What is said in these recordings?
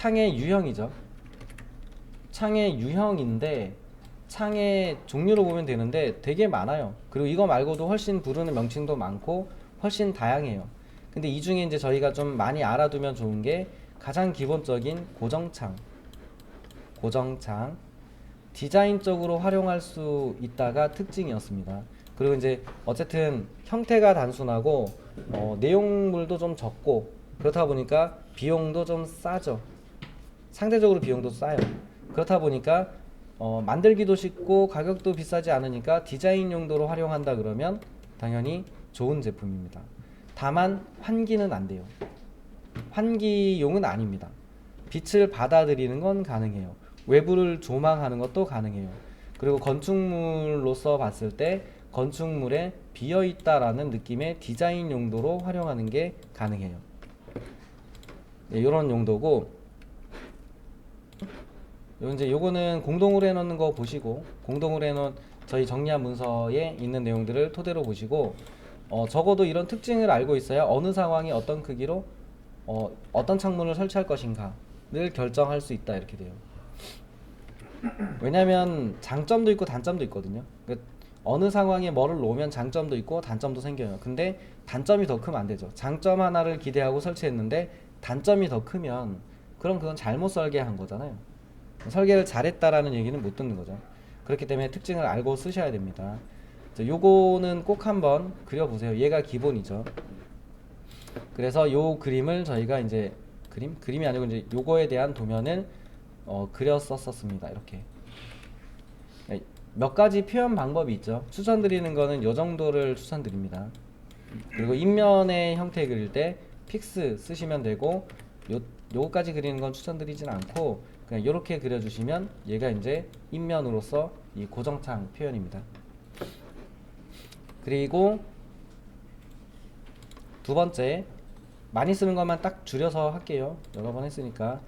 창의 유형이죠. 창의 유형인데 창의 종류로 보면 되는데 되게 많아요. 그리고 이거 말고도 훨씬 부르는 명칭도 많고 훨씬 다양해요. 근데 이 중에 이제 저희가 좀 많이 알아두면 좋은 게 가장 기본적인 고정창 디자인적으로 활용할 수 있다가 특징이었습니다. 그리고 이제 어쨌든 형태가 단순하고 내용물도 좀 적고 그렇다 보니까 비용도 좀 싸죠. 상대적으로 비용도 싸요. 그렇다 보니까 만들기도 쉽고 가격도 비싸지 않으니까 디자인 용도로 활용한다 그러면 당연히 좋은 제품입니다. 다만 환기는 안 돼요. 환기용은 아닙니다. 빛을 받아들이는 건 가능해요. 외부를 조망하는 것도 가능해요. 그리고 건축물로서 봤을 때 건축물에 비어있다라는 느낌의 디자인 용도로 활용하는 게 가능해요. 네, 이런 용도고, 이제 요거는 공동으로 해놓는 거 보시고, 공동으로 해놓은 저희 정리한 문서에 있는 내용들을 토대로 보시고, 적어도 이런 특징을 알고 있어야 어느 상황에 어떤 크기로 어떤 창문을 설치할 것인가를 결정할 수 있다 이렇게 돼요. 왜냐면 장점도 있고 단점도 있거든요. 그러니까 어느 상황에 뭐를 놓으면 장점도 있고 단점도 생겨요. 근데 단점이 더 크면 안 되죠. 장점 하나를 기대하고 설치했는데 단점이 더 크면 그럼 그건 잘못 설계한 거잖아요. 설계를 잘했다라는 얘기는 못 듣는 거죠. 그렇기 때문에 특징을 알고 쓰셔야 됩니다. 요거는 꼭 한번 그려보세요. 얘가 기본이죠. 그래서 요 그림을 저희가 이제 그림이 아니고 이제 요거에 대한 도면을 그렸었습니다. 이렇게 몇 가지 표현 방법이 있죠. 추천드리는 거는 요 정도를 추천드립니다. 그리고 인면의 형태 그릴 때 픽스 쓰시면 되고 요거까지 그리는 건 추천드리진 않고 그냥 요렇게 그려주시면 얘가 이제 인면으로서 이 고정창 표현입니다. 그리고 두 번째, 많이 쓰는 것만 딱 줄여서 할게요. 여러 번 했으니까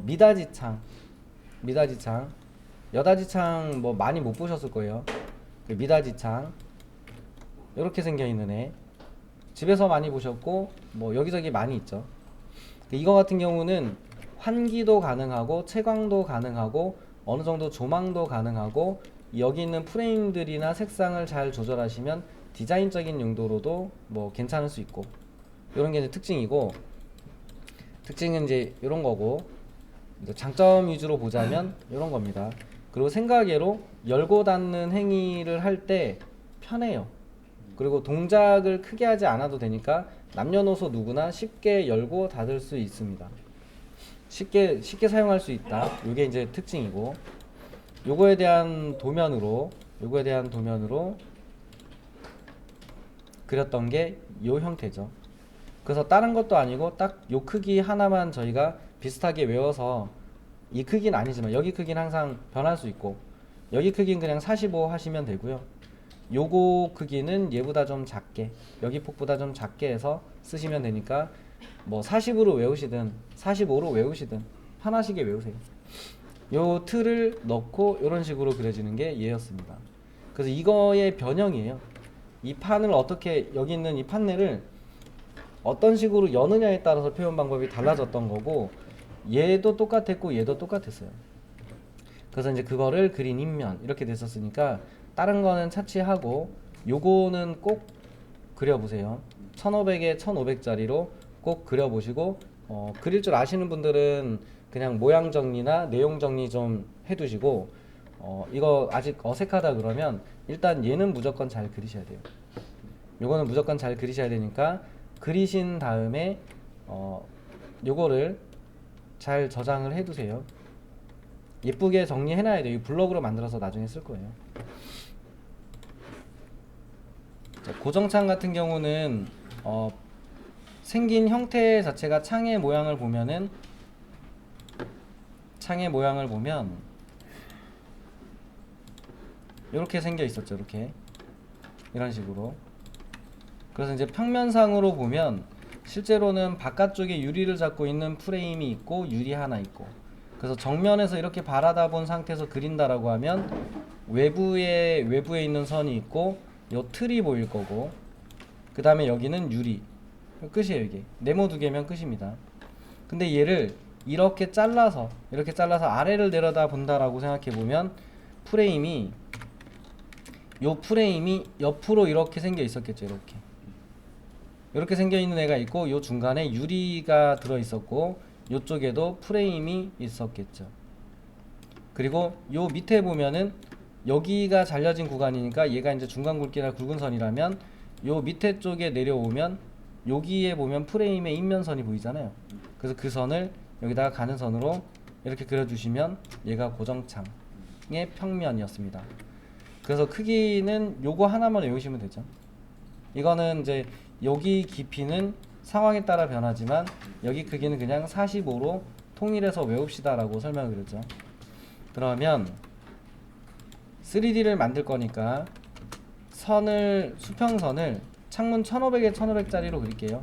미닫이창 여닫이창 뭐 많이 못 보셨을 거예요. 그 미닫이창 이렇게 생겨 있는 애 집에서 많이 보셨고 뭐 여기저기 많이 있죠. 이거 같은 경우는 환기도 가능하고 채광도 가능하고 어느 정도 조망도 가능하고 여기 있는 프레임들이나 색상을 잘 조절하시면 디자인적인 용도로도 뭐 괜찮을 수 있고 이런 게 이제 특징이고, 특징은 이제 이런 거고, 이제 장점 위주로 보자면 이런 겁니다. 그리고 생각외로 열고 닫는 행위를 할 때 편해요. 그리고 동작을 크게 하지 않아도 되니까 남녀노소 누구나 쉽게 열고 닫을 수 있습니다. 쉽게 사용할 수 있다. 이게 이제 특징이고, 요거에 대한 도면으로 그렸던 게 요 형태죠. 그래서 다른 것도 아니고 딱 요 크기 하나만 저희가 비슷하게 외워서, 이 크기는 아니지만 여기 크기는 항상 변할 수 있고 여기 크기는 그냥 45 하시면 되고요. 요거 크기는 얘보다 좀 작게, 여기 폭보다 좀 작게 해서 쓰시면 되니까 뭐 40으로 외우시든 45로 외우시든 편하시게 외우세요. 요 틀을 넣고 이런 식으로 그려지는 게 얘였습니다. 그래서 이거의 변형이에요. 이 판을 어떻게, 여기 있는 이 판넬을 어떤 식으로 여느냐에 따라서 표현 방법이 달라졌던 거고, 얘도 똑같았고 얘도 똑같았어요. 그래서 이제 그거를 그린 인면 이렇게 됐었으니까 다른 거는 차치하고 요거는 꼭 그려보세요. 1500에 1500짜리로 꼭 그려보시고, 그릴 줄 아시는 분들은 그냥 모양 정리나 내용 정리 좀 해두시고, 이거 아직 어색하다 그러면 일단 얘는 무조건 잘 그리셔야 돼요. 요거는 무조건 잘 그리셔야 되니까 그리신 다음에 요거를 잘 저장을 해두세요. 예쁘게 정리해놔야 돼요. 이 블럭으로 만들어서 나중에 쓸 거예요. 자, 고정창 같은 경우는 생긴 형태 자체가 창의 모양을 보면 이렇게 생겨 있었죠. 이렇게 이런 식으로. 그래서 이제 평면상으로 보면 실제로는 바깥쪽에 유리를 잡고 있는 프레임이 있고 유리 하나 있고, 그래서 정면에서 이렇게 바라다 본 상태에서 그린다라고 하면 외부에 있는 선이 있고 요 틀이 보일 거고, 그 다음에 여기는 유리, 끝이에요. 이게 네모 두 개면 끝입니다. 근데 얘를 이렇게 잘라서 아래를 내려다 본다라고 생각해 보면 프레임이 옆으로 이렇게 생겨 있었겠죠. 이렇게 생겨 있는 애가 있고 요 중간에 유리가 들어 있었고 요쪽에도 프레임이 있었겠죠. 그리고 요 밑에 보면은 여기가 잘려진 구간이니까 얘가 이제 중간 굵기나 굵은 선이라면 요 밑에 쪽에 내려오면 여기에 보면 프레임의 인면선이 보이잖아요. 그래서 그 선을 여기다가 가는 선으로 이렇게 그려주시면 얘가 고정창의 평면이었습니다. 그래서 크기는 요거 하나만 외우시면 되죠. 이거는 이제 여기 깊이는 상황에 따라 변하지만 여기 크기는 그냥 45로 통일해서 외웁시다 라고 설명을 드렸죠. 그러면 3D를 만들 거니까 수평선을 창문 1500에 1500짜리로 그릴게요.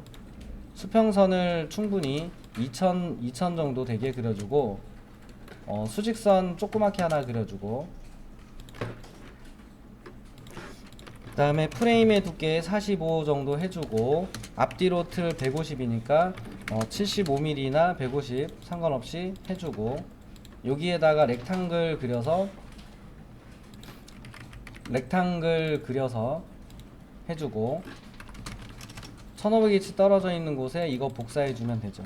수평선을 충분히 2000 정도 되게 그려주고 수직선 조그맣게 하나 그려주고 그 다음에 프레임의 두께 45 정도 해주고 앞뒤로 틀 150이니까 75mm나 150 상관없이 해주고 여기에다가 렉탕글 그려서 해주고 1500H 떨어져 있는 곳에 이거 복사해주면 되죠.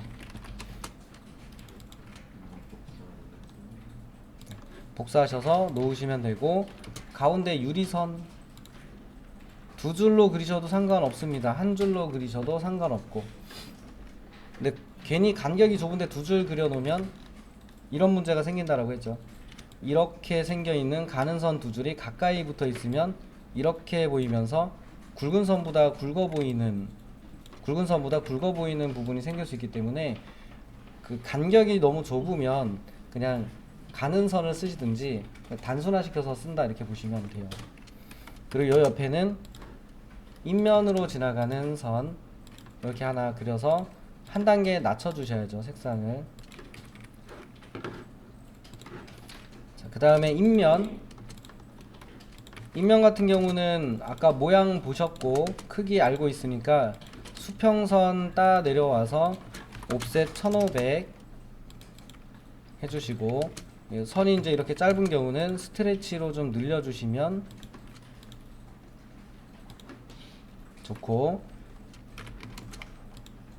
복사하셔서 놓으시면 되고 가운데 유리선 2줄로 그리셔도 상관없습니다. 한 줄로 그리셔도 상관없고 근데 괜히 간격이 좁은데 2줄 그려놓으면 이런 문제가 생긴다라고 했죠. 이렇게 생겨있는 가는 선 2줄이 가까이 붙어 있으면 이렇게 보이면서 굵은 선보다 굵어 보이는 부분이 생길 수 있기 때문에 그 간격이 너무 좁으면 그냥 가는 선을 쓰시든지 단순화시켜서 쓴다 이렇게 보시면 돼요. 그리고 이 옆에는 인면으로 지나가는 선 이렇게 하나 그려서 한 단계 낮춰 주셔야죠. 색상을. 그 다음에 인면 같은 경우는 아까 모양 보셨고 크기 알고 있으니까 수평선 따 내려와서 옵셋 1500 해주시고 선이 이제 이렇게 짧은 경우는 스트레치로 좀 늘려주시면 좋고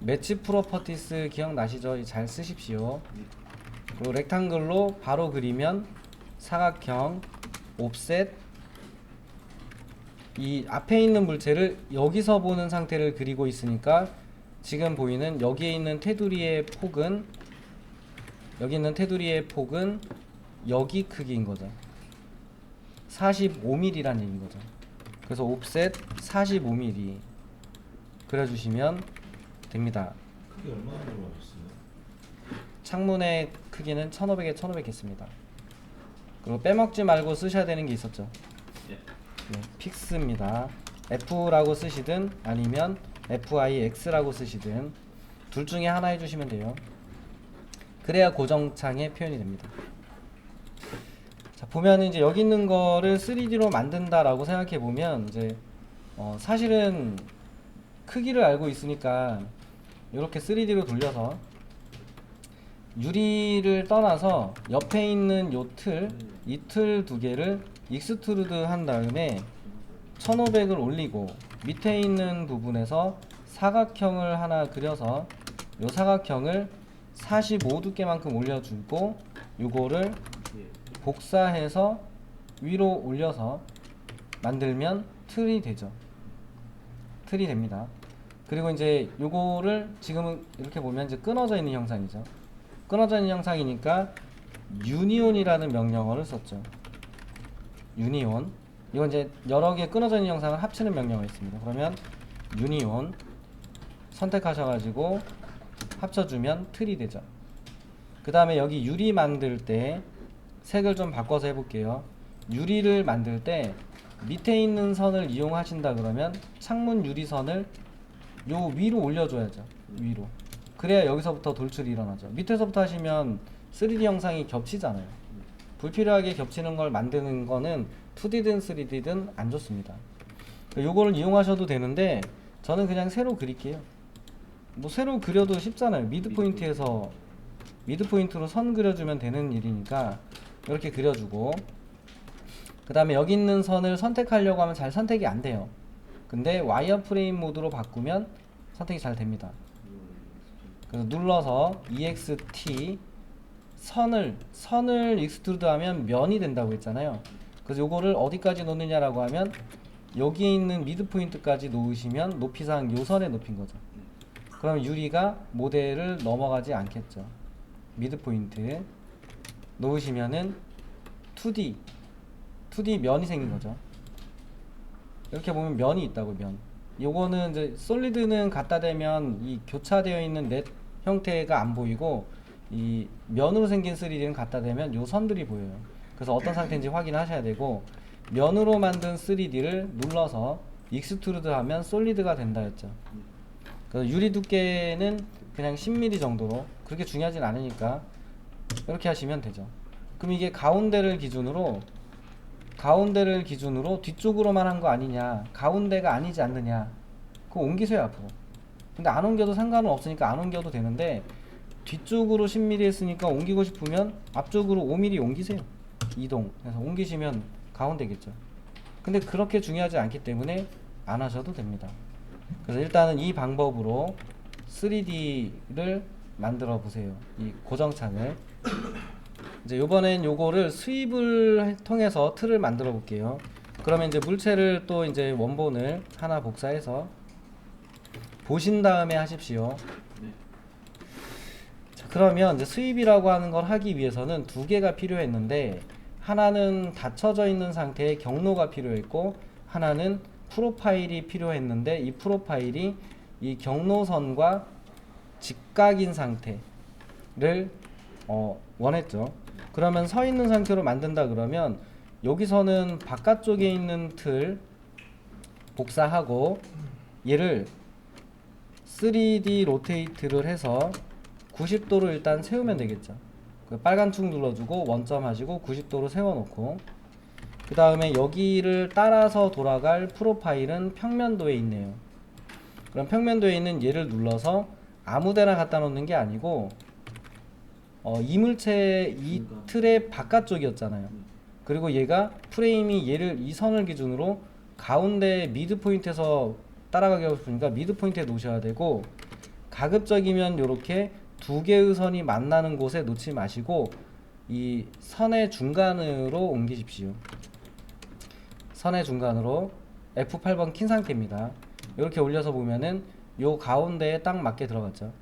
매치 프로퍼티스 기억나시죠? 잘 쓰십시오. 그리고 렉탕글로 바로 그리면 사각형 옵셋 이 앞에 있는 물체를 여기서 보는 상태를 그리고 있으니까 지금 보이는 여기에 있는 테두리의 폭은 여기 크기인 거죠. 45mm라는 얘기인 거죠. 그래서 옵셋 45mm 그려주시면 됩니다. 크기 얼마나 들어가셨어요? 창문의 크기는 1500에 1500 했습니다. 그리고 빼먹지 말고 쓰셔야 되는 게 있었죠. 네, 픽스입니다. F라고 쓰시든 아니면 FIX라고 쓰시든 둘 중에 하나 해주시면 돼요. 그래야 고정창의 표현이 됩니다. 자, 보면 이제 여기 있는 거를 3D로 만든다라고 생각해 보면 이제 사실은 크기를 알고 있으니까 이렇게 3D로 돌려서 유리를 떠나서 옆에 있는 이 틀 두 개를 익스트루드 한 다음에 1500을 올리고 밑에 있는 부분에서 사각형을 하나 그려서 요 사각형을 45 두께만큼 올려주고 요거를 복사해서 위로 올려서 만들면 틀이 되죠. 틀이 됩니다. 그리고 이제 요거를 지금은 이렇게 보면 이제 끊어져 있는 형상이죠. 끊어져 있는 형상이니까 유니온이라는 명령어를 썼죠. 유니온. 이건 이제 여러 개 끊어져 있는 형상을 합치는 명령어가 있습니다. 그러면 유니온 선택하셔가지고 합쳐주면 틀이 되죠. 그 다음에 여기 유리 만들 때 색을 좀 바꿔서 해볼게요. 유리를 만들 때 밑에 있는 선을 이용하신다 그러면 창문 유리선을 요 위로 올려줘야죠. 위로. 그래야 여기서부터 돌출이 일어나죠. 밑에서부터 하시면 3D 형상이 겹치잖아요. 불필요하게 겹치는 걸 만드는 거는 2D든 3D든 안 좋습니다. 요거를 이용하셔도 되는데 저는 그냥 새로 그릴게요. 뭐 새로 그려도 쉽잖아요. 미드 포인트에서 미드 포인트로 선 그려주면 되는 일이니까 이렇게 그려주고, 그 다음에 여기 있는 선을 선택하려고 하면 잘 선택이 안 돼요. 근데 와이어프레임 모드로 바꾸면 선택이 잘 됩니다. 그래서 눌러서 EXT 선을 익스트루드 하면 면이 된다고 했잖아요. 그래서 요거를 어디까지 놓느냐라고 하면 여기 있는 미드 포인트까지 놓으시면 높이상 요 선에 높인 거죠. 그럼 유리가 모델을 넘어가지 않겠죠. 미드 포인트 놓으시면은 2D 면이 생긴 거죠. 이렇게 보면 면이 있다고, 면. 요거는 이제 솔리드는 갖다 대면 이 교차되어 있는 넷 형태가 안 보이고, 이 면으로 생긴 3D는 갖다 대면 요 선들이 보여요. 그래서 어떤 상태인지 확인하셔야 되고, 면으로 만든 3D를 눌러서 익스트루드 하면 솔리드가 된다 했죠. 그래서 유리 두께는 그냥 10mm 정도로, 그렇게 중요하진 않으니까 이렇게 하시면 되죠. 그럼 이게 가운데를 기준으로 뒤쪽으로만 한 거 아니냐, 가운데가 아니지 않느냐, 그거 옮기세요 앞으로. 근데 안 옮겨도 상관은 없으니까 안 옮겨도 되는데, 뒤쪽으로 10mm 했으니까 옮기고 싶으면 앞쪽으로 5mm 옮기세요. 이동해서 옮기시면 가운데겠죠. 근데 그렇게 중요하지 않기 때문에 안 하셔도 됩니다. 그래서 일단은 이 방법으로 3D를 만들어 보세요. 이 고정창을. 이제 요번엔 요거를 수입을 통해서 틀을 만들어 볼게요. 그러면 이제 물체를 또 이제 원본을 하나 복사해서 보신 다음에 하십시오. 자, 그러면 이제 수입이라고 하는 걸 하기 위해서는 두 개가 필요했는데, 하나는 닫혀져 있는 상태의 경로가 필요했고, 하나는 프로파일이 필요했는데, 이 프로파일이 이 경로선과 직각인 상태를 원했죠. 그러면 서 있는 상태로 만든다 그러면 여기서는 바깥쪽에 있는 틀 복사하고 얘를 3D 로테이트를 해서 90도로 일단 세우면 되겠죠. 그 빨간 축 눌러주고 원점 하시고 90도로 세워놓고, 그 다음에 여기를 따라서 돌아갈 프로파일은 평면도에 있네요. 그럼 평면도에 있는 얘를 눌러서 아무데나 갖다 놓는 게 아니고, 이물체 이 틀의 바깥쪽이었잖아요. 그리고 얘가 프레임이 얘를 이 선을 기준으로 가운데 미드 포인트에서 따라가게 하고 싶으니까 미드 포인트에 놓으셔야 되고, 가급적이면 요렇게 두 개의 선이 만나는 곳에 놓지 마시고 이 선의 중간으로 옮기십시오. 선의 중간으로 F8번 킨 상태입니다. 이렇게 올려서 보면은 요 가운데에 딱 맞게 들어갔죠.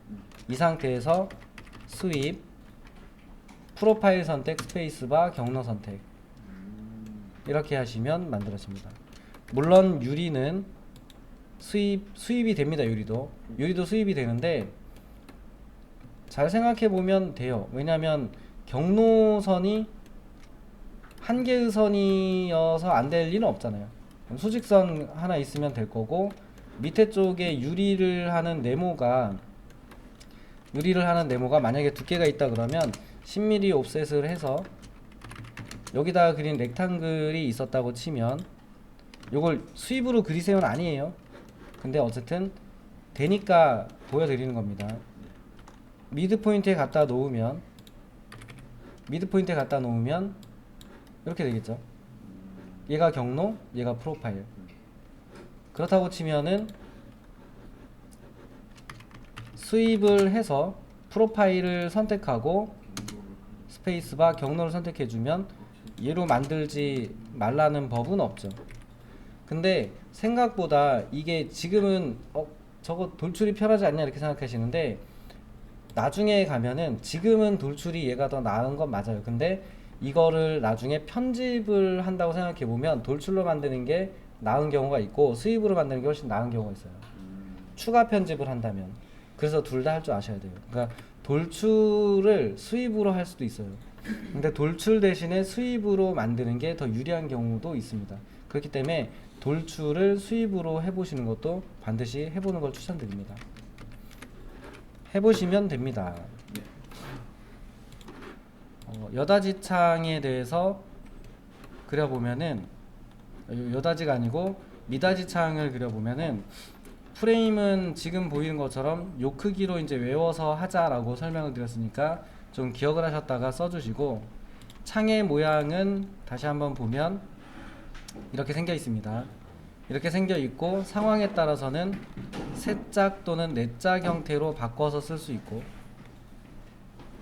이 상태에서 스윕, 프로파일 선택, 스페이스바, 경로 선택, 이렇게 하시면 만들어집니다. 물론 유리는 수입이 됩니다. 유리도 수입이 되는데, 잘 생각해 보면 돼요. 왜냐면 경로선이 한 개의 선이어서 안 될 리는 없잖아요. 수직선 하나 있으면 될 거고, 밑에 쪽에 유리를 하는 네모가 만약에 두께가 있다 그러면 10mm 옵셋을 해서 여기다가 그린 렉탱글이 있었다고 치면, 요걸 수입으로 그리세요는 아니에요. 근데 어쨌든 되니까 보여드리는 겁니다. 미드 포인트에 갖다 놓으면 이렇게 되겠죠. 얘가 경로, 얘가 프로파일. 그렇다고 치면은 수입을 해서 프로파일을 선택하고 스페이스바 경로를 선택해주면 얘로 만들지 말라는 법은 없죠. 근데 생각보다 이게 지금은 저거 돌출이 편하지 않냐 이렇게 생각하시는데, 나중에 가면은 지금은 돌출이 얘가 더 나은 건 맞아요. 근데 이거를 나중에 편집을 한다고 생각해 보면 돌출로 만드는 게 나은 경우가 있고 수입으로 만드는 게 훨씬 나은 경우가 있어요. 추가 편집을 한다면. 그래서 둘 다 할 줄 아셔야 돼요. 그러니까 돌출을 수입으로 할 수도 있어요. 근데 돌출 대신에 수입으로 만드는 게 더 유리한 경우도 있습니다. 그렇기 때문에 돌출을 수입으로 해보시는 것도 반드시 해보는 걸 추천드립니다. 해보시면 됩니다. 여다지 대해서 그려보면은, 여다지가 아니고 미다지 창을 그려보면은, 프레임은 지금 보이는 것처럼 요 크기로 이제 외워서 하자라고 설명을 드렸으니까 좀 기억을 하셨다가 써주시고, 창의 모양은 다시 한번 보면 이렇게 생겨 있습니다. 이렇게 생겨 있고 상황에 따라서는 세짝 또는 네짝 형태로 바꿔서 쓸 수 있고,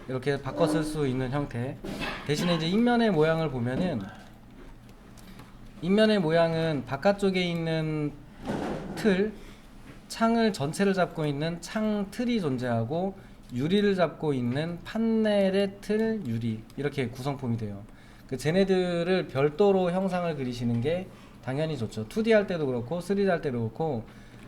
이렇게 바꿔 쓸 수 있는 형태. 대신에 이제 인면의 모양을 보면은, 인면의 모양은 바깥쪽에 있는 틀, 창을 전체를 잡고 있는 창 틀이 존재하고, 유리를 잡고 있는 판넬의 틀, 유리, 이렇게 구성품이 돼요. 그 쟤네들을 별도로 형상을 그리시는 게 당연히 좋죠. 2D 할 때도 그렇고 3D 할 때도 그렇고,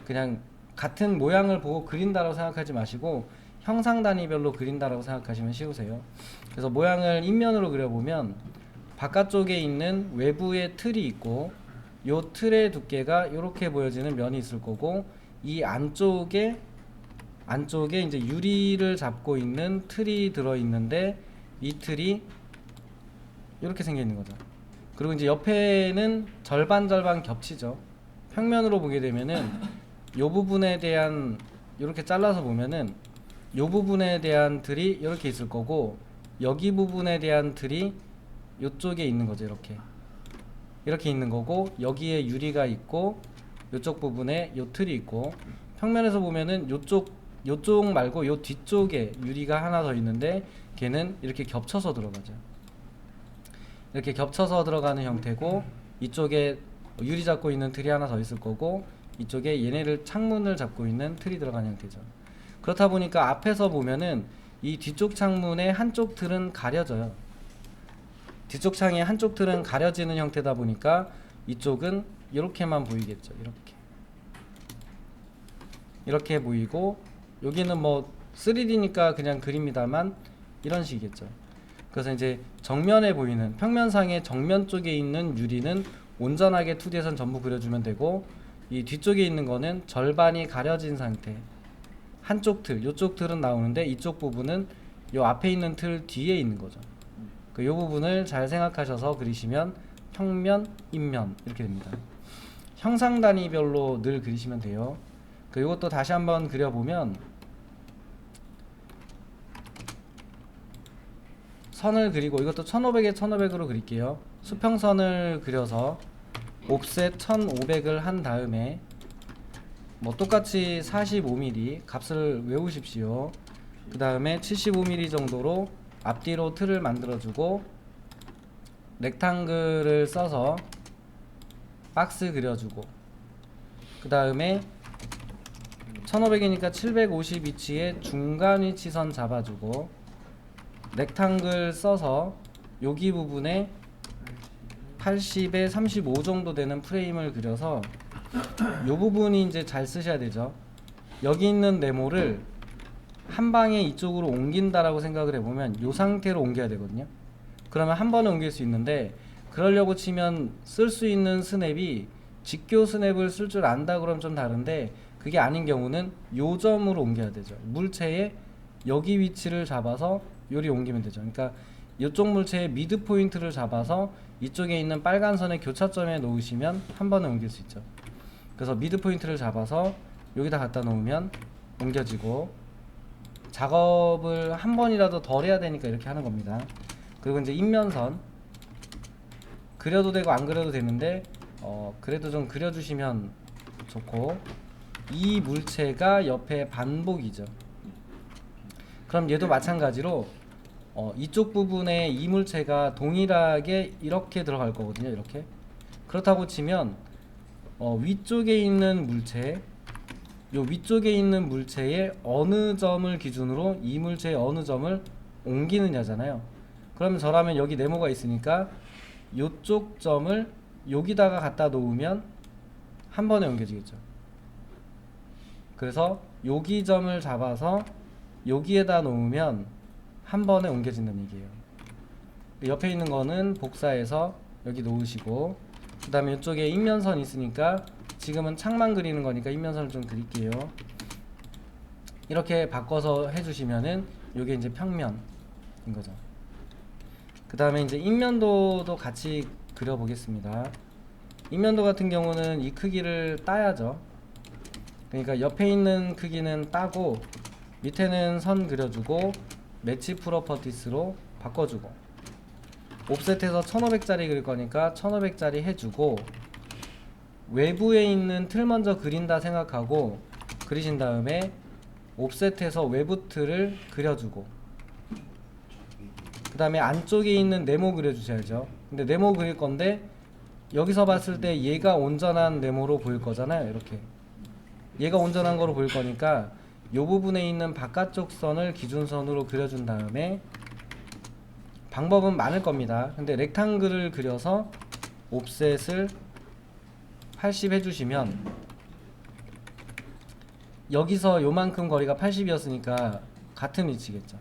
그냥 같은 모양을 보고 그린다라고 생각하지 마시고 형상 단위별로 그린다라고 생각하시면 쉬우세요. 그래서 모양을 인면으로 그려보면 바깥쪽에 있는 외부의 틀이 있고, 요 틀의 두께가 이렇게 보여지는 면이 있을 거고, 이 안쪽에 이제 유리를 잡고 있는 틀이 들어 있는데, 이 틀이 이렇게 생겨 있는 거죠. 그리고 이제 옆에는 절반 겹치죠. 평면으로 보게 되면은 요 부분에 대한, 이렇게 잘라서 보면은 요 부분에 대한 틀이 이렇게 있을 거고, 여기 부분에 대한 틀이 요쪽에 있는 거죠. 이렇게 있는 거고, 여기에 유리가 있고 요쪽 부분에 요 틀이 있고, 평면에서 보면은 요쪽 말고 요 뒤쪽에 유리가 하나 더 있는데 걔는 이렇게 겹쳐서 들어가죠. 이렇게 겹쳐서 들어가는 형태고, 이쪽에 유리 잡고 있는 틀이 하나 더 있을 거고, 이쪽에 얘네를 창문을 잡고 있는 틀이 들어가는 형태죠. 그렇다 보니까 앞에서 보면은 이 뒤쪽 창문의 한쪽 틀은 가려져요. 뒤쪽 창의 한쪽 틀은 가려지는 형태다 보니까 이쪽은 이렇게만 보이겠죠. 이렇게 보이고, 여기는 뭐 3D니까 그냥 그립니다만 이런 식이겠죠. 그래서 이제 정면에 보이는, 평면상의 정면 쪽에 있는 유리는 온전하게 2D에선 전부 그려주면 되고, 이 뒤쪽에 있는 거는 절반이 가려진 상태, 한쪽 틀, 요쪽 틀은 나오는데 이쪽 부분은 요 앞에 있는 틀 뒤에 있는 거죠. 요 부분을 잘 생각하셔서 그리시면 평면, 인면 이렇게 됩니다. 형상 단위별로 늘 그리시면 돼요. 이것도 다시 한번 그려보면, 선을 그리고, 이것도 1500에 1500으로 그릴게요. 수평선을 그려서 옵셋 1500을 한 다음에 뭐 똑같이 45mm 값을 외우십시오. 그 다음에 75mm 정도로 앞뒤로 틀을 만들어주고, 렉탱글을 써서 박스 그려주고, 그 다음에 1500이니까 750위치에 중간 위치선 잡아주고, 렉탱글 써서 여기 부분에 80에 35 정도 되는 프레임을 그려서, 요 부분이 이제 잘 쓰셔야 되죠. 여기 있는 네모를 한 방에 이쪽으로 옮긴다라고 생각을 해보면 요 상태로 옮겨야 되거든요. 그러면 한 번에 옮길 수 있는데, 그러려고 치면 쓸 수 있는 스냅이 직교 스냅을 쓸 줄 안다 그러면 좀 다른데, 그게 아닌 경우는 요 점으로 옮겨야 되죠. 물체의 여기 위치를 잡아서 요리 옮기면 되죠. 그러니까 이쪽 물체의 미드 포인트를 잡아서 이쪽에 있는 빨간 선의 교차점에 놓으시면 한 번에 옮길 수 있죠. 그래서 미드 포인트를 잡아서 여기다 갖다 놓으면 옮겨지고, 작업을 한 번이라도 덜 해야 되니까 이렇게 하는 겁니다. 그리고 이제 인면선 그려도 되고 안 그려도 되는데, 그래도 좀 그려주시면 좋고, 이 물체가 옆에 반복이죠. 그럼 얘도 마찬가지로 이쪽 부분에 이 물체가 동일하게 이렇게 들어갈 거거든요. 이렇게. 그렇다고 치면 위쪽에 있는 물체, 요 위쪽에 있는 물체의 어느 점을 기준으로 이 물체의 어느 점을 옮기느냐잖아요. 그러면 저라면 여기 네모가 있으니까 요쪽 점을 여기다가 갖다 놓으면 한 번에 옮겨지겠죠. 그래서 여기 점을 잡아서 여기에다 놓으면 한 번에 옮겨진다는 얘기예요. 옆에 있는 거는 복사해서 여기 놓으시고, 그 다음에 이쪽에 인면선 있으니까 지금은 창만 그리는 거니까 인면선을 좀 그릴게요. 이렇게 바꿔서 해주시면은 이게 이제 평면인 거죠. 그 다음에 이제 인면도도 같이 그려보겠습니다. 인면도 같은 경우는 이 크기를 따야죠. 그러니까 옆에 있는 크기는 따고, 밑에는 선 그려주고, 매치 프로퍼티스로 바꿔주고, 옵셋해서 1500짜리 그릴 거니까 1500짜리 해주고, 외부에 있는 틀 먼저 그린다 생각하고 그리신 다음에 옵셋해서 외부 틀을 그려주고, 그 다음에 안쪽에 있는 네모 그려주셔야죠. 근데 네모 그릴 건데 여기서 봤을 때 얘가 온전한 네모로 보일 거잖아요. 이렇게 얘가 온전한 거로 보일 거니까 이 부분에 있는 바깥쪽 선을 기준선으로 그려준 다음에, 방법은 많을 겁니다. 근데 렉탱글을 그려서 옵셋을 80 해주시면, 여기서 요만큼 거리가 80이었으니까 같은 위치겠죠.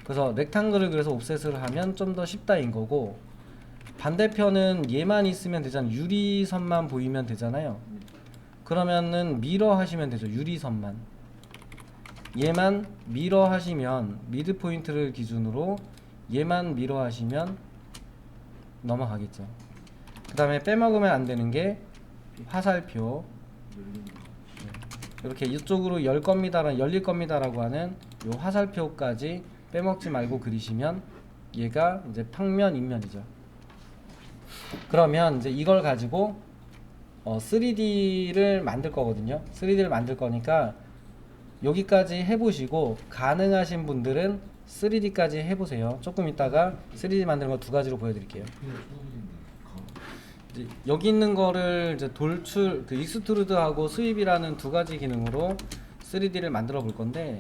그래서 렉탱글을 그려서 옵셋을 하면 좀 더 쉽다인 거고, 반대편은 얘만 있으면 되잖아요. 유리선만 보이면 되잖아요. 그러면은 미러 하시면 되죠. 유리선만 얘만 미러 하시면, 미드 포인트를 기준으로 얘만 미러 하시면 넘어가겠죠. 그 다음에 빼먹으면 안 되는 게 화살표. 이렇게 이쪽으로 열릴 겁니다라고 하는 요 화살표까지 빼먹지 말고 그리시면 얘가 이제 평면 인면이죠. 그러면 이제 이걸 가지고 3D를 만들 거거든요. 3D를 만들 거니까 여기까지 해보시고, 가능하신 분들은 3D까지 해보세요. 조금 이따가 3D 만드는 거 두 가지로 보여드릴게요. 이제 여기 있는 거를 이제 돌출, 그 익스트루드하고 스윕이라는 두 가지 기능으로 3D를 만들어 볼 건데,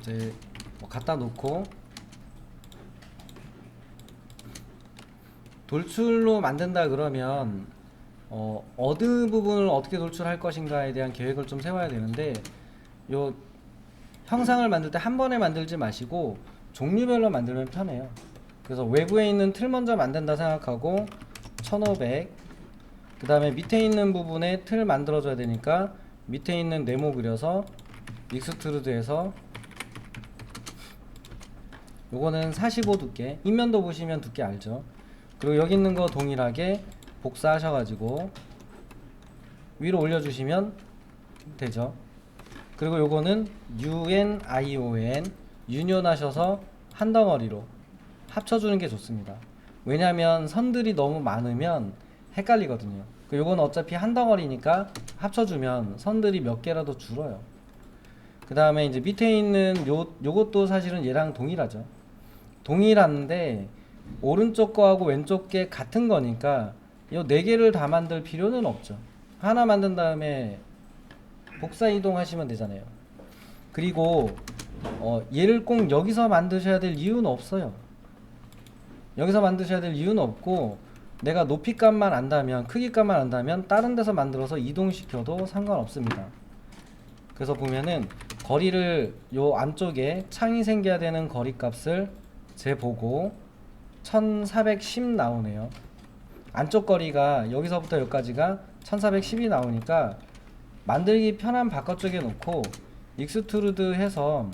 이제 뭐 갖다 놓고 돌출로 만든다 그러면 어느 부분을 어떻게 돌출할 것인가에 대한 계획을 좀 세워야 되는데, 요 형상을 만들 때 한 번에 만들지 마시고 종류별로 만들면 편해요. 그래서 외부에 있는 틀 먼저 만든다 생각하고 1500, 그 다음에 밑에 있는 부분에 틀 만들어줘야 되니까 밑에 있는 네모 그려서 익스트루드해서, 요거는 45 두께, 인면도 보시면 두께 알죠. 그리고 여기 있는 거 동일하게 복사하셔가지고 위로 올려주시면 되죠. 그리고 요거는 UNION, 유니온하셔서 한 덩어리로 합쳐주는 게 좋습니다. 왜냐면 선들이 너무 많으면 헷갈리거든요. 요건 어차피 한 덩어리니까 합쳐주면 선들이 몇 개라도 줄어요. 그 다음에 이제 밑에 있는 요것도 사실은 얘랑 동일하죠. 동일한데 오른쪽 거하고 왼쪽 게 같은 거니까 요 네 개를 다 만들 필요는 없죠. 하나 만든 다음에 복사 이동하시면 되잖아요. 그리고 얘를 꼭 여기서 만드셔야 될 이유는 없어요. 여기서 만드셔야 될 이유는 없고, 내가 높이 값만 안다면, 크기 값만 안다면 다른 데서 만들어서 이동시켜도 상관없습니다. 그래서 보면은 거리를, 요 안쪽에 창이 생겨야 되는 거리 값을 재보고 1410 나오네요. 안쪽 거리가 여기서부터 여기까지가 1410이 나오니까 만들기 편한 바깥쪽에 놓고 익스트루드 해서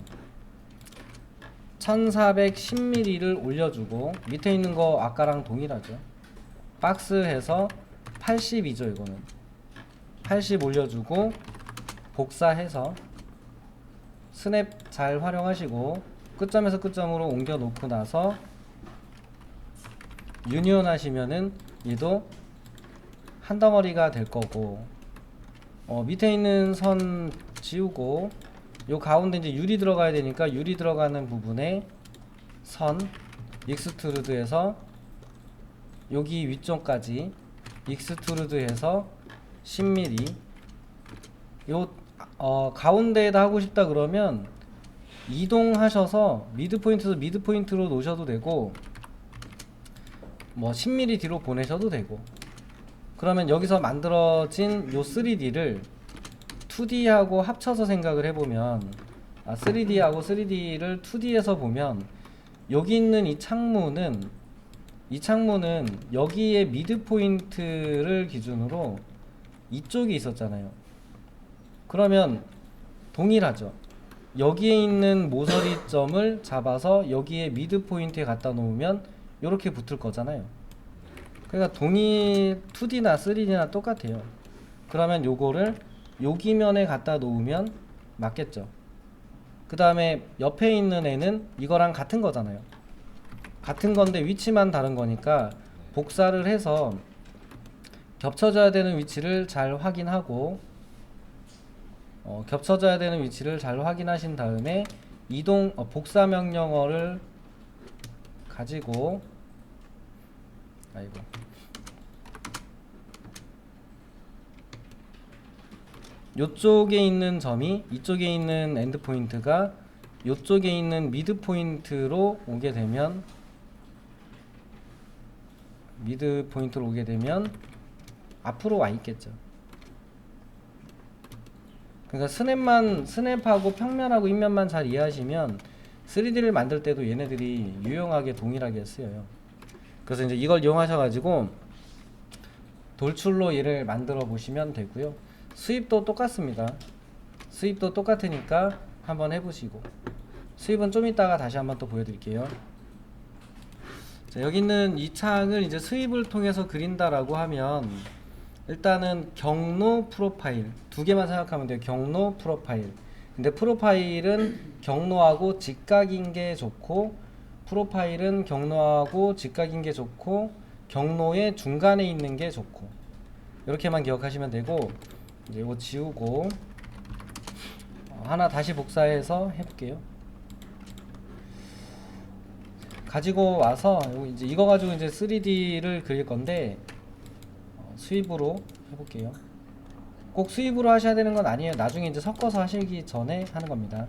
1410mm를 올려주고, 밑에 있는 거 아까랑 동일하죠. 박스 해서 80이죠. 이거는 80 올려주고 복사해서 스냅 잘 활용하시고 끝점에서 끝점으로 옮겨 놓고 나서 유니온 하시면은 얘도 한 덩어리가 될 거고, 밑에 있는 선 지우고 요 가운데 이제 유리 들어가야 되니까 유리 들어가는 부분에 선 익스트루드해서 여기 위쪽까지 익스트루드해서 10mm. 요 가운데에다 하고 싶다 그러면 이동하셔서 미드 포인트에서 미드 포인트로 놓으셔도 되고, 뭐 10mm 뒤로 보내셔도 되고, 그러면 여기서 만들어진 요 3D를 2D하고 합쳐서 생각을 해보면, 3D하고 3D를 2D에서 보면 여기 있는 이 창문은 여기에 미드 포인트를 기준으로 이쪽이 있었잖아요. 그러면 동일하죠. 여기에 있는 모서리점을 잡아서 여기에 미드 포인트에 갖다 놓으면 이렇게 붙을 거잖아요. 그러니까 동일 2D나 3D나 똑같아요. 그러면 요거를 여기면에 갖다 놓으면 맞겠죠. 그 다음에 옆에 있는 애는 이거랑 같은 거잖아요. 같은 건데 위치만 다른 거니까 복사를 해서 겹쳐져야 되는 위치를 잘 확인하고 겹쳐져야 되는 위치를 잘 확인하신 다음에 복사 명령어를 가지고 요쪽에 있는 점이 이쪽에 있는 엔드 포인트가 요쪽에 있는 미드 포인트로 오게 되면 앞으로 와 있겠죠. 그러니까 스냅하고 평면하고 인면만 잘 이해하시면 3D를 만들 때도 얘네들이 유용하게 동일하게 쓰여요. 그래서 이제 이걸 이용하셔가지고 돌출로 얘를 만들어 보시면 되고요. 수입도 똑같습니다. 수입도 똑같으니까 한번 해보시고, 수입은 좀 이따가 다시 한번 또 보여드릴게요. 자, 여기 있는 이 창을 이제 수입을 통해서 그린다라고 하면 일단은 경로 프로파일 두 개만 생각하면 돼요. 경로 프로파일. 근데 프로파일은 경로하고 직각인 게 좋고, 프로파일은 경로하고 직각인 게 좋고, 경로의 중간에 있는 게 좋고, 이렇게만 기억하시면 되고, 이제 이거 지우고 하나 다시 복사해서 해볼게요. 가지고 와서 이제 이거 가지고 이제 3D를 그릴 건데 수입으로 해볼게요. 꼭 수입으로 하셔야 되는 건 아니에요. 나중에 이제 섞어서 하시기 전에 하는 겁니다.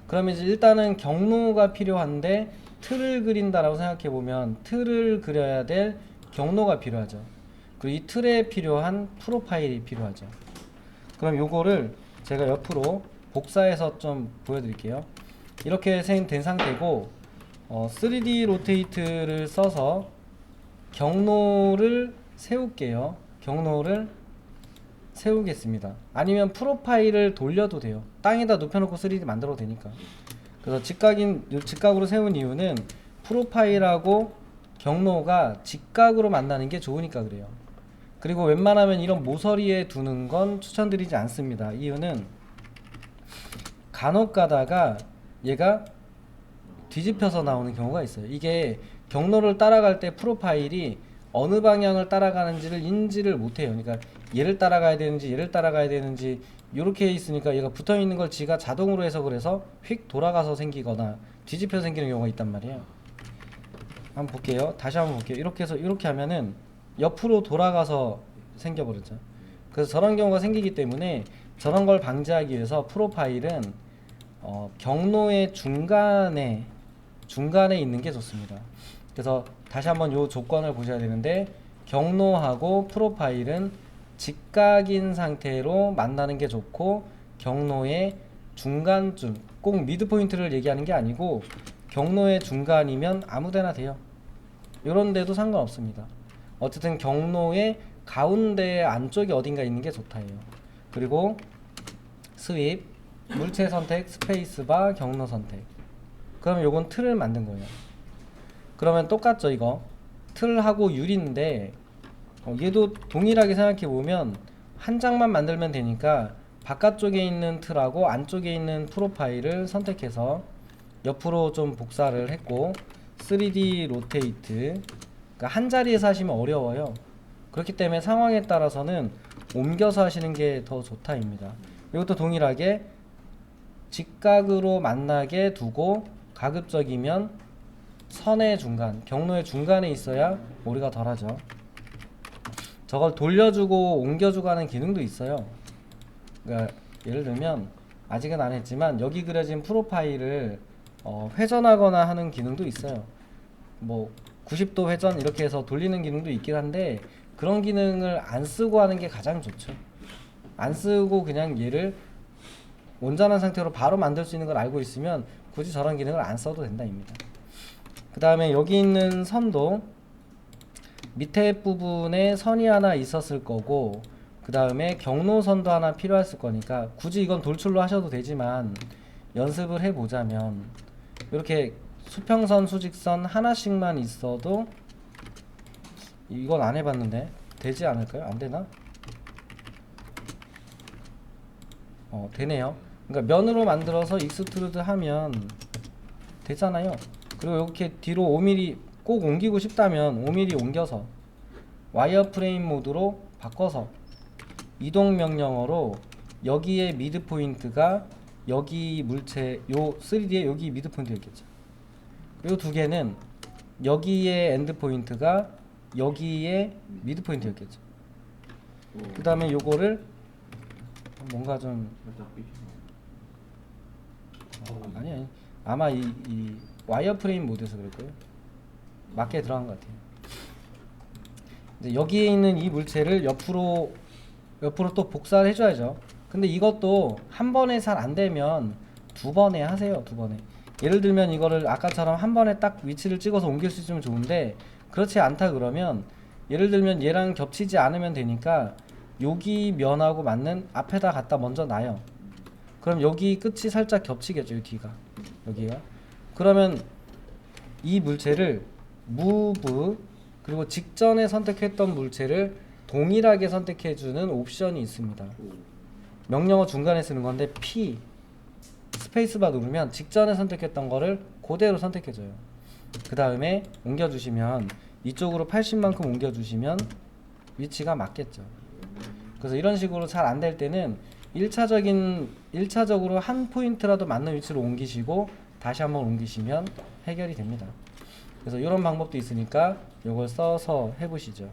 그러면 이제 일단은 경로가 필요한데 틀을 그린다라고 생각해 보면 틀을 그려야 될 경로가 필요하죠. 그리고 이 틀에 필요한 프로파일이 필요하죠. 그럼 요거를 제가 옆으로 복사해서 좀 보여드릴게요. 이렇게 된 상태고 3D 로테이트를 써서 경로를 세울게요. 경로를 세우겠습니다. 아니면 프로파일을 돌려도 돼요. 땅에다 눕혀놓고 3D 만들어도 되니까. 그래서 직각으로 세운 이유는 프로파일하고 경로가 직각으로 만나는 게 좋으니까 그래요. 그리고 웬만하면 이런 모서리에 두는 건 추천드리지 않습니다. 이유는 간혹 가다가 얘가 뒤집혀서 나오는 경우가 있어요. 이게 경로를 따라갈 때 프로파일이 어느 방향을 따라가는지를 인지를 못해요. 그러니까 얘를 따라가야 되는지 얘를 따라가야 되는지 이렇게 있으니까 얘가 붙어있는 걸 지가 자동으로 해석을 해서 휙 돌아가서 생기거나 뒤집혀 생기는 경우가 있단 말이에요. 한번 볼게요. 다시 한번 볼게요. 이렇게 해서 이렇게 하면은 옆으로 돌아가서 생겨버리죠. 그래서 저런 경우가 생기기 때문에 저런 걸 방지하기 위해서 프로파일은 경로의 중간에 있는 게 좋습니다. 그래서 다시 한번 요 조건을 보셔야 되는데, 경로하고 프로파일은 직각인 상태로 만나는 게 좋고, 경로의 중간쯤, 꼭 미드 포인트를 얘기하는 게 아니고 경로의 중간이면 아무데나 돼요. 요런 데도 상관없습니다. 어쨌든 경로의 가운데 안쪽에 어딘가 있는 게 좋다예요. 그리고 스윕, 물체 선택, 스페이스바, 경로 선택. 그러면 요건 틀을 만든 거예요. 그러면 똑같죠. 이거 틀하고 유리인데 얘도 동일하게 생각해 보면 한 장만 만들면 되니까 바깥쪽에 있는 틀하고 안쪽에 있는 프로파일을 선택해서 옆으로 좀 복사를 했고, 3D 로테이트, 그러니까 한 자리에서 하시면 어려워요. 그렇기 때문에 상황에 따라서는 옮겨서 하시는 게 더 좋다입니다. 이것도 동일하게 직각으로 만나게 두고, 가급적이면 선의 중간, 경로의 중간에 있어야 오류가 덜하죠. 저걸 돌려주고 옮겨주고 하는 기능도 있어요. 그러니까 예를 들면 아직은 안 했지만 여기 그려진 프로파일을 회전하거나 하는 기능도 있어요. 뭐 90도 회전 이렇게 해서 돌리는 기능도 있긴 한데, 그런 기능을 안 쓰고 하는 게 가장 좋죠. 안 쓰고 그냥 얘를 온전한 상태로 바로 만들 수 있는 걸 알고 있으면 굳이 저런 기능을 안 써도 된다입니다. 그 다음에 여기 있는 선도 밑에 부분에 선이 하나 있었을 거고, 그 다음에 경로선도 하나 필요했을 거니까 굳이 이건 돌출로 하셔도 되지만 연습을 해보자면 이렇게 수평선, 수직선 하나씩만 있어도, 이건 안 해봤는데 되지 않을까요? 안 되나? 되네요. 그러니까 면으로 만들어서 익스트루드 하면 되잖아요. 그리고 이렇게 뒤로 5mm 꼭 옮기고 싶다면 5mm 옮겨서 와이어프레임 모드로 바꿔서 이동 명령어로 여기에 미드 포인트가 여기 물체 요 3D에 여기 미드 포인트였겠죠. 요 두 개는 여기에 엔드 포인트가 여기에 미드 포인트였겠죠. 그 다음에 요거를 뭔가 좀 아니 아마 이 와이어프레임 모드에서 그럴 거예요. 맞게 들어간 것 같아요. 이제 여기에 있는 이 물체를 옆으로 또 복사를 해줘야죠. 근데 이것도 한 번에 잘 안 되면 두 번에 하세요. 두 번에. 예를 들면 이거를 아까처럼 한 번에 딱 위치를 찍어서 옮길 수 있으면 좋은데 그렇지 않다 그러면 예를 들면 얘랑 겹치지 않으면 되니까 여기 면하고 맞는 앞에다 갖다 먼저 놔요. 그럼 여기 끝이 살짝 겹치겠죠. 이 뒤가 여기가. 그러면 이 물체를 move 그리고 직전에 선택했던 물체를 동일하게 선택해주는 옵션이 있습니다. 명령어 중간에 쓰는 건데 P 스페이스바 누르면 직전에 선택했던 거를 그대로 선택해줘요. 그 다음에 옮겨주시면 이쪽으로 80만큼 옮겨주시면 위치가 맞겠죠. 그래서 이런 식으로 잘 안 될 때는 1차적으로 한 포인트라도 맞는 위치로 옮기시고 다시 한번 옮기시면 해결이 됩니다. 그래서 이런 방법도 있으니까 이걸 써서 해보시죠.